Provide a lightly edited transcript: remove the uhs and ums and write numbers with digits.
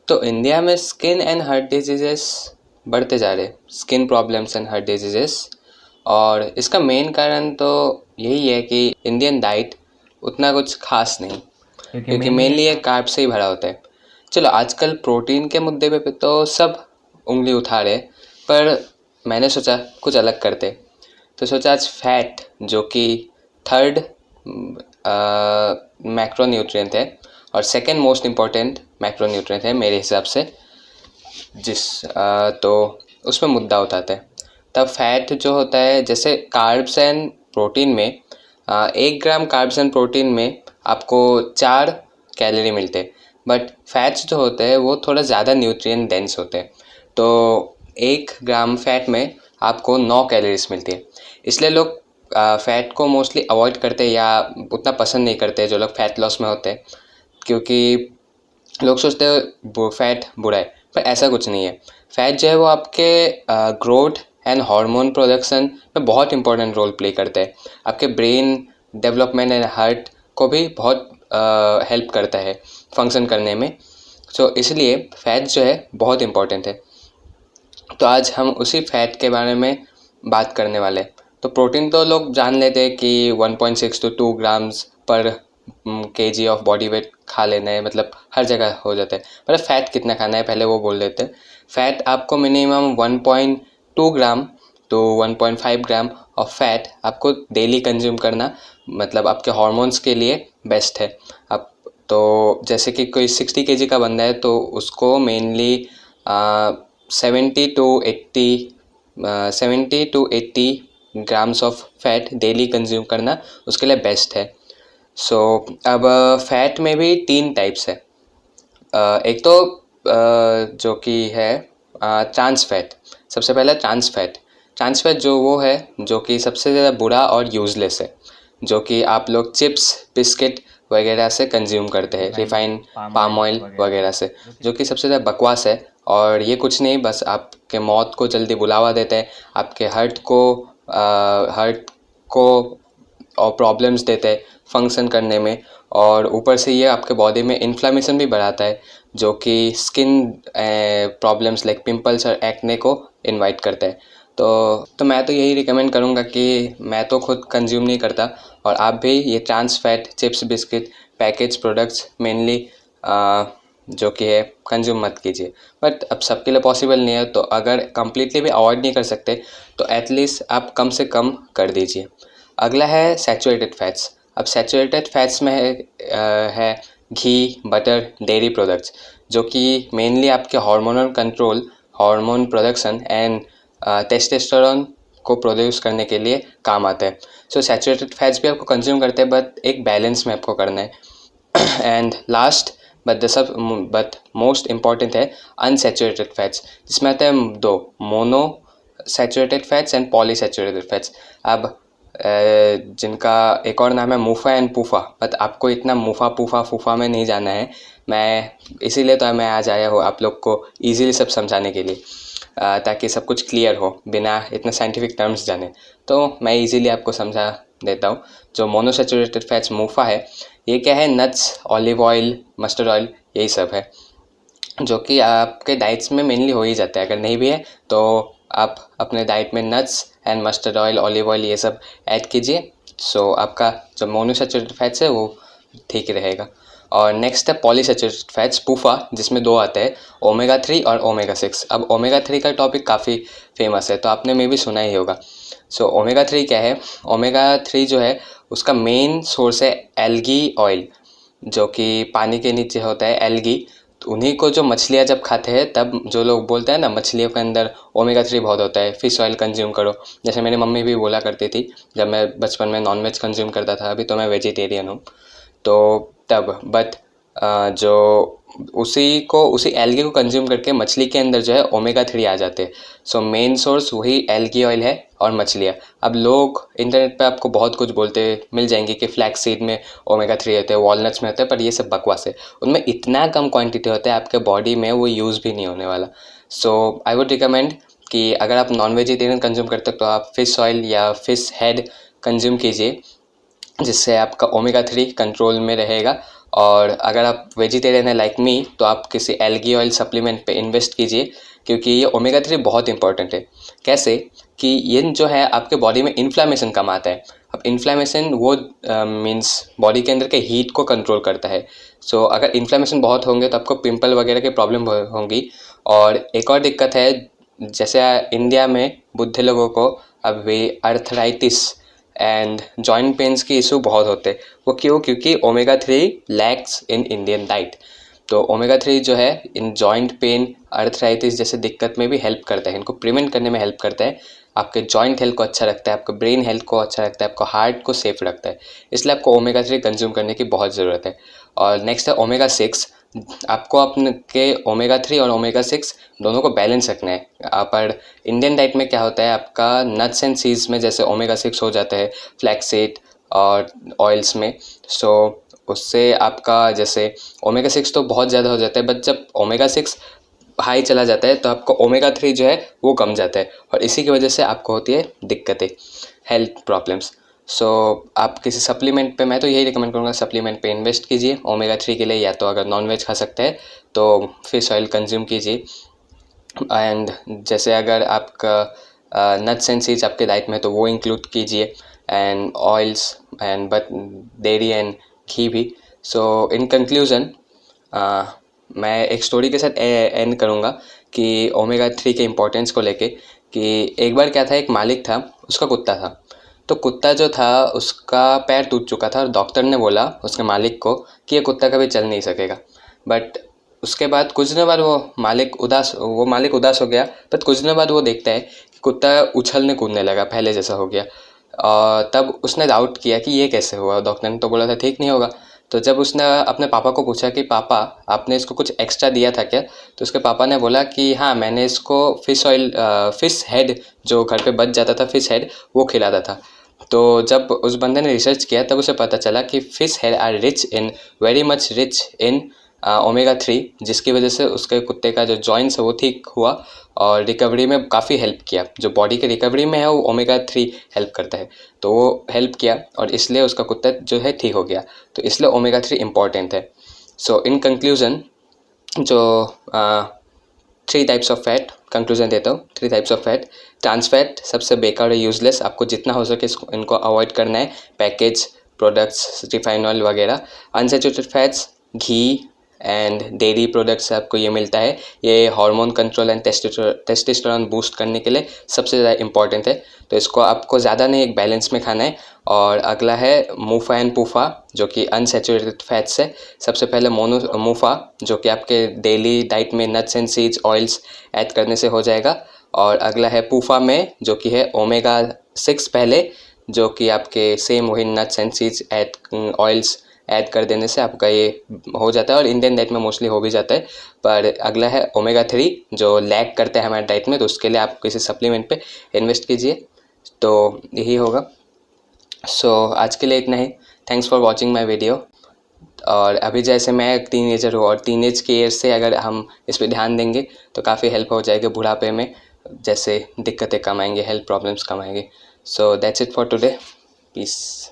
तो इंडिया में skin and heart diseases बढ़ते जा रहे, skin problems and heart diseases. और इसका मेन कारण तो यही है कि इंडियन डाइट उतना कुछ खास नहीं, क्योंकि मेनली ये कार्ब से ही भरा होता है। चलो आजकल प्रोटीन के मुद्दे पे तो सब उंगली उठा रहे, पर मैंने सोचा कुछ अलग करते। तो सोचा आज फैट, जो कि थर्ड मैक्रोन्यूट्रिएंट है और सेकंड मोस्ट इम्पॉर्टेंट मैक्रोन्यूट्रिएंट है मेरे हिसाब से, तो उसमें मुद्दा उठाते हैं। तब फैट जो होता है, जैसे कार्ब्स एंड प्रोटीन में 1 ग्राम कार्ब्स एंड प्रोटीन में आपको 4 कैलोरी मिलते हैं, बट फैट्स जो होते हैं वो थोड़ा ज़्यादा न्यूट्रिएंट डेंस होते हैं। तो 1 ग्राम फैट में आपको 9 कैलोरीज मिलती है। इसलिए लोग फैट को मोस्टली अवॉइड करते हैं या उतना पसंद नहीं करते जो लोग फैट लॉस में होते हैं, क्योंकि लोग सोचते हैं फैट बुरा है, पर ऐसा कुछ नहीं है। फैट जो है वो आपके ग्रोथ एंड हार्मोन प्रोडक्शन में बहुत इंपॉर्टेंट रोल प्ले करता है। आपके ब्रेन डेवलपमेंट एंड हार्ट को भी बहुत हेल्प करता है फंक्शन करने में। सो इसलिए फैट जो है बहुत इम्पॉर्टेंट है। तो आज हम उसी फैट के बारे में बात करने वाले हैं। तो प्रोटीन तो लोग जान लेते हैं कि 1.6 to 2 ग्राम्स पर kg ऑफ बॉडी वेट खा लेना है, मतलब हर जगह हो जाता है। मतलब फ़ैट कितना खाना है पहले वो बोल देते हैं। फ़ैट आपको मिनिमम 1.2 ग्राम तो 1.5 ग्राम ऑफ फैट आपको डेली कंज्यूम करना, मतलब आपके हार्मोन्स के लिए बेस्ट है। अब तो जैसे कि कोई 60 kg का बंदा है तो उसको mainly 70 to 80 grams of fat daily consume करना उसके लिए बेस्ट है। सो अब फैट में भी 3 टाइप्स है। एक तो जो कि है ट्रांस फैट। सबसे पहले ट्रांस फैट जो वो है जो कि सबसे ज़्यादा बुरा और यूज़लेस है, जो कि आप लोग चिप्स बिस्किट वगैरह से कंज्यूम करते हैं, रिफाइंड पाम ऑयल वगैरह से, जो कि सबसे ज़्यादा बकवास है। और ये कुछ नहीं, बस आपके मौत को जल्दी बुलावा देते हैं, आपके हार्ट को और प्रॉब्लम्स देते हैं फंक्शन करने में, और ऊपर से ये आपके बॉडी में इन्फ्लामेशन भी बढ़ाता है, जो कि स्किन प्रॉब्लम्स लाइक पिंपल्स और एक्ने को इनवाइट करता है। तो मैं तो यही रिकमेंड करूँगा कि मैं तो खुद कंज्यूम नहीं करता, और आप भी ये trans fat chips biscuit package products mainly जो कि है कंज्यूम मत कीजिए। बट अब सबके लिए पॉसिबल नहीं है, तो अगर कम्प्लीटली भी अवॉइड नहीं कर सकते तो एटलीस्ट आप कम से कम कर दीजिए। अगला है सैचुरेटेड फैट्स। अब सैचुरेटेड फैट्स में है घी, बटर, डेयरी प्रोडक्ट्स, जो कि मेनली आपके hormonal control, hormone production and testosterone को प्रोड्यूस करने के लिए काम आता है। सो सैचुरेटेड फैट्स भी आपको कंज्यूम करते हैं, बट एक बैलेंस में आपको करना है। And last but most important है अनसैचुरेटेड फैट्स, जिसमें आते हैं 2 mono saturated fats and polyunsaturated fats. अब जिनका एक और नाम है मुफा एंड पूफा, बट आपको इतना मुफा पूफा फूफा में नहीं जाना है। मैं इसीलिए तो मैं आज आया हूँ आप लोग को ईजिली सब समझाने के लिए, ताकि सब कुछ क्लियर हो बिना इतना साइंटिफिक टर्म्स जाने। तो मैं इजीली आपको समझा देता हूँ। जो मोनोसैचुरेटेड फैट्स मुफा है, ये क्या है, nuts, olive oil, mustard oil, यही सब है, जो कि आपके डाइट्स में मेनली हो ही जाता है। अगर नहीं भी है तो आप अपने डाइट में nuts and mustard oil, olive oil ये सब ऐड कीजिए। सो आपका जो मोनोसैचुरेटेड फैट्स है वो ठीक रहेगा। और नेक्स्ट है पॉलीसैचुरेटेड फैट्स पूफा, जिसमें 2 आते हैं, ओमेगा 3 और ओमेगा 6। अब ओमेगा 3 का टॉपिक काफ़ी फेमस है, तो आपने मे भी सुना ही होगा। सो ओमेगा 3 क्या है? ओमेगा 3 जो है उसका मेन सोर्स है एल्गी ऑयल, जो कि पानी के नीचे होता है एल्गी। तो उन्हीं को जो मछलियाँ जब खाते हैं तब जो लोग बोलते हैं ना मछलियों के अंदर ओमेगा 3 बहुत होता है, फ़िश ऑयल कंज्यूम करो। जैसे मेरी मम्मी भी बोला करती थी जब मैं बचपन में नॉनवेज कंज्यूम करता था, अभी तो मैं वेजिटेरियन हूँ, तो तब बट जो उसी एल्गी को कंज्यूम करके मछली के अंदर जो है ओमेगा 3 आ जाते हैं। सो मेन सोर्स वही एल्गी ऑयल है और मछलियाँ। अब लोग इंटरनेट पे आपको बहुत कुछ बोलते मिल जाएंगे कि फ्लैक्स सीड में ओमेगा 3 होते हैं, वॉलनट्स में होते हैं, पर ये सब बकवास है। उनमें इतना कम क्वांटिटी होता है, आपके बॉडी में वो यूज़ भी नहीं होने वाला। सो आई वुड रिकमेंड कि अगर आप नॉन वेजिटेरियन कंज्यूम करते हो तो आप फ़िश ऑयल या फ़िश हेड कंज्यूम कीजिए, जिससे आपका ओमेगा 3 कंट्रोल में रहेगा और अगर आप वेजिटेरियन है लाइक मी, तो आप किसी एल्गी ऑयल सप्लीमेंट पे इन्वेस्ट कीजिए, क्योंकि ये ओमेगा 3 बहुत इंपॉर्टेंट है। कैसे कि ये जो है आपके बॉडी में इन्फ्लामेशन कम आता है। अब इन्फ्लामेशन वो मीन्स बॉडी के अंदर के हीट को कंट्रोल करता है। सो अगर इन्फ्लामेशन बहुत होंगे तो आपको पिंपल वगैरह की प्रॉब्लम होंगी। और एक और दिक्कत है, जैसे इंडिया में बुढ़े लोगों को अभी अर्थराइटिस एंड जॉइंट पेन्स की इशू बहुत होते हैं। वो क्यों? क्योंकि omega 3 lakhs in Indian diet. तो ओमेगा 3 जो है इन जॉइंट पेन, अर्थराइटिस जैसे दिक्कत में भी हेल्प करता है, इनको प्रिवेंट करने में हेल्प करता है। आपके जॉइंट हेल्थ को अच्छा रखता है, आपके ब्रेन हेल्थ को अच्छा रखता है, आपको हार्ट को सेफ रखता है। इसलिए आपको ओमेगा 3 कंज्यूम करने की बहुत ज़रूरत है। और नेक्स्ट है ओमेगा 6। आपको अपने के ओमेगा 3 और ओमेगा 6 दोनों को बैलेंस रखना है। पर इंडियन डाइट में क्या होता है, आपका नट्स एंड सीड्स में जैसे ओमेगा 6 हो जाता है, फ्लैक्सीड और ऑयल्स में। सो उससे आपका जैसे ओमेगा 6 तो बहुत ज़्यादा हो जाता है, बट जब ओमेगा 6 हाई चला जाता है तो आपको ओमेगा 3 जो है वो कम जाता है, और इसी की वजह से आपको होती है दिक्कतें, हेल्थ प्रॉब्लम्स। सो आप किसी सप्लीमेंट पे, मैं तो यही रिकमेंड करूँगा, सप्लीमेंट पे इन्वेस्ट कीजिए ओमेगा 3 के लिए। या तो अगर नॉनवेज खा सकते हैं तो फिश ऑयल कंज्यूम कीजिए। एंड जैसे अगर आपका नट्स एंड सीड्स आपके डाइट में तो वो इंक्लूड कीजिए, and oils and but dairy and घी भी। सो इन कंक्लूज़न मैं एक स्टोरी के साथ एंड करूँगा कि ओमेगा 3 के इम्पोर्टेंस को लेके। कि एक बार क्या था, एक मालिक था, उसका कुत्ता था। तो कुत्ता जो था उसका पैर टूट चुका था, और डॉक्टर ने बोला उसके मालिक को कि ये कुत्ता कभी चल नहीं सकेगा। बट उसके बाद कुछ दिनों बाद वो मालिक उदास हो गया। बट कुछ दिनों बाद वो देखता है कि कुत्ता उछलने कूदने लगा, पहले जैसा हो गया। और तब उसने डाउट किया कि ये कैसे हुआ। डॉक्टर ने तो बोला था ठीक नहीं होगा। तो जब उसने अपने पापा को पूछा कि पापा आपने इसको कुछ एक्स्ट्रा दिया था क्या, तो उसके पापा ने बोला कि हाँ, मैंने इसको फिश हेड जो घर पे बच जाता था, फिश हेड वो खिलाता था। तो जब उस बंदे ने रिसर्च किया तब उसे पता चला कि fish head are very much rich in omega 3, जिसकी वजह से उसके कुत्ते का जो जॉइंट्स है वो ठीक हुआ, और रिकवरी में काफ़ी हेल्प किया। जो बॉडी के रिकवरी में है वो ओमेगा 3 हेल्प करता है, तो वो हेल्प किया, और इसलिए उसका कुत्ता जो है ठीक हो गया। तो इसलिए ओमेगा 3 इम्पॉर्टेंट है। सो इन कंक्लूज़न, जो 3 टाइप्स ऑफ फैट, कंक्लूजन देता हूँ, 3 types of fat. Trans fat सबसे बेकार और यूजलेस, आपको जितना हो सके इनको अवॉइड करना है, पैकेज प्रोडक्ट्स, रिफाइन ऑयल वगैरह। Unsaturated fats, ghee and dairy products से आपको ये मिलता है। ये hormone control and testosterone boost करने के लिए सबसे ज़्यादा इंपॉर्टेंट है, तो इसको आपको ज़्यादा नहीं, एक बैलेंस में खाना है। और अगला है मूफा एंड पूफा, जो कि अनसैचुरेटेड फैट्स है। सबसे पहले मूफा, जो कि आपके डेली डाइट में nuts and seeds, oils add करने से हो जाएगा। और अगला है पूफा में, जो कि है ओमेगा 6 पहले, जो कि आपके सेम वही nuts and seeds oils add कर देने से आपका ये हो जाता है, और इंडियन डाइट में मोस्टली हो भी जाता है। पर अगला है ओमेगा 3, जो लैक करता है हमारे डाइट में, तो उसके लिए आप किसी सप्लीमेंट पे इन्वेस्ट कीजिए। तो यही होगा। सो आज के लिए इतना ही। Thanks for watching my video. और अभी जैसे मैं एक टीनेजर हूँ, और टीनेज के एज से अगर हम इस पर ध्यान देंगे तो काफ़ी हेल्प हो जाएगी बुढ़ापे में, जैसे दिक्कतें कम आएंगी, हेल्थ प्रॉब्लम्स कम आएंगे। So that's it for today. Piece.